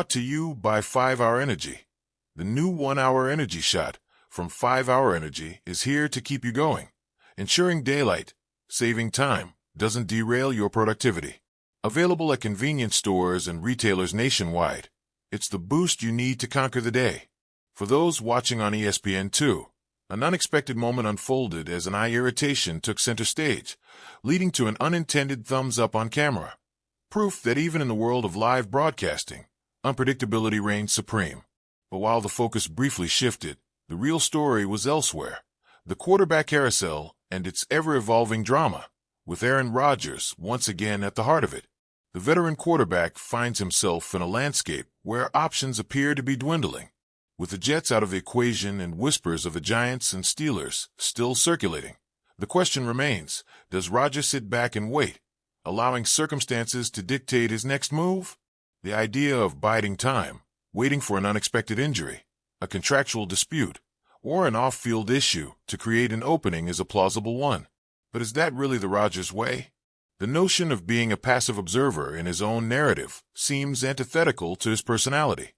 Brought to you by 5-Hour Energy. The new 1-Hour Energy Shot from 5-Hour Energy is here to keep you going, ensuring daylight, saving time, doesn't derail your productivity. Available at convenience stores and retailers nationwide, it's the boost you need to conquer the day. For those watching on ESPN2, an unexpected moment unfolded as an eye irritation took center stage, leading to an unintended thumbs up on camera. Proof that even in the world of live broadcasting, unpredictability reigns supreme. But while the focus briefly shifted, the real story was elsewhere. The quarterback carousel and its ever-evolving drama, with Aaron Rodgers once again at the heart of it. The veteran quarterback finds himself in a landscape where options appear to be dwindling. With the Jets out of the equation and whispers of the Giants and Steelers still circulating, the question remains, does Rodgers sit back and wait, allowing circumstances to dictate his next move? The idea of biding time, waiting for an unexpected injury, a contractual dispute, or an off-field issue to create an opening is a plausible one. But is that really the Rodgers way? The notion of being a passive observer in his own narrative seems antithetical to his personality.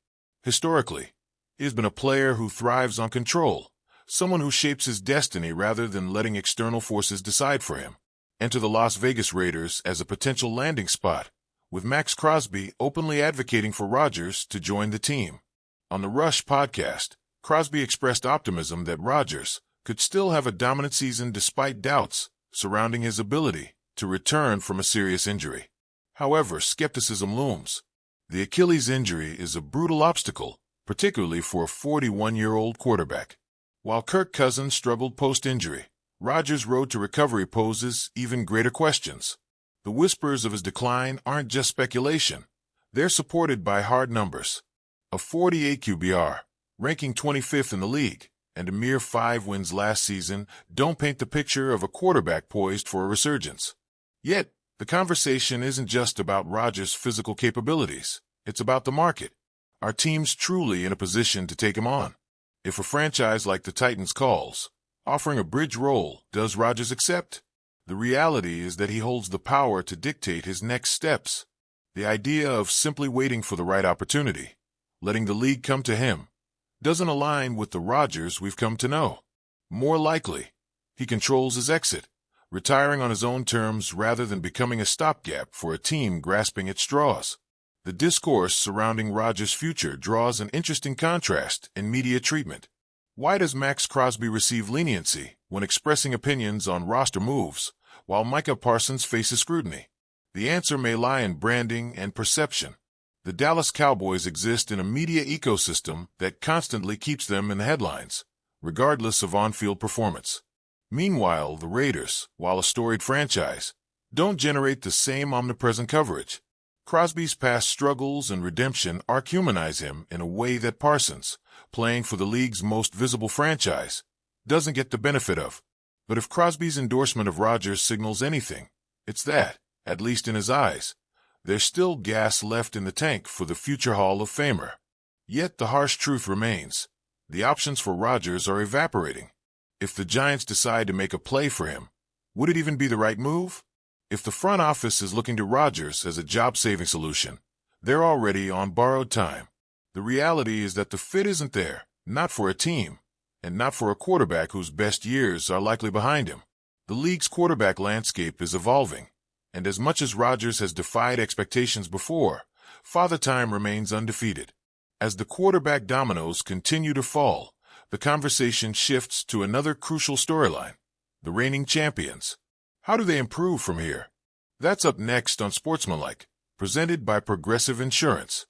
Historically, he has been a player who thrives on control, someone who shapes his destiny rather than letting external forces decide for him. Enter the Las Vegas Raiders as a potential landing spot, with Maxx Crosby openly advocating for Rodgers to join the team. On the Rush podcast, Crosby expressed optimism that Rodgers could still have a dominant season despite doubts surrounding his ability to return from a serious injury. However, skepticism looms. The Achilles injury is a brutal obstacle, particularly for a 41-year-old quarterback. While Kirk Cousins struggled post-injury, Rodgers' road to recovery poses even greater questions. The whispers of his decline aren't just speculation. They're supported by hard numbers. A 48 QBR, ranking 25th in the league, and a mere 5 wins last season don't paint the picture of a quarterback poised for a resurgence. Yet, the conversation isn't just about Rodgers' physical capabilities. It's about the market. Are teams truly in a position to take him on? If a franchise like the Titans calls, offering a bridge role, does Rodgers accept? The reality is that he holds the power to dictate his next steps. The idea of simply waiting for the right opportunity, letting the league come to him, doesn't align with the Rodgers we've come to know. More likely, he controls his exit, retiring on his own terms rather than becoming a stopgap for a team grasping at straws. The discourse surrounding Rodgers' future draws an interesting contrast in media treatment. Why does Maxx Crosby receive leniency when expressing opinions on roster moves, while Micah Parsons faces scrutiny? The answer may lie in branding and perception. The Dallas Cowboys exist in a media ecosystem that constantly keeps them in the headlines, regardless of on-field performance. Meanwhile, the Raiders, while a storied franchise, don't generate the same omnipresent coverage. Crosby's past struggles and redemption arc humanize him in a way that Parsons, playing for the league's most visible franchise, doesn't get the benefit of. But if Crosby's endorsement of Rodgers signals anything, it's that, at least in his eyes, there's still gas left in the tank for the future Hall of Famer. Yet the harsh truth remains. The options for Rodgers are evaporating. If the Giants decide to make a play for him, would it even be the right move? If the front office is looking to Rodgers as a job-saving solution, they're already on borrowed time. The reality is that the fit isn't there, not for a team, and not for a quarterback whose best years are likely behind him. The league's quarterback landscape is evolving, and as much as Rodgers has defied expectations before, Father Time remains undefeated. As the quarterback dominoes continue to fall, the conversation shifts to another crucial storyline: the reigning champions. How do they improve from here? That's up next on Sportsmanlike, presented by Progressive Insurance.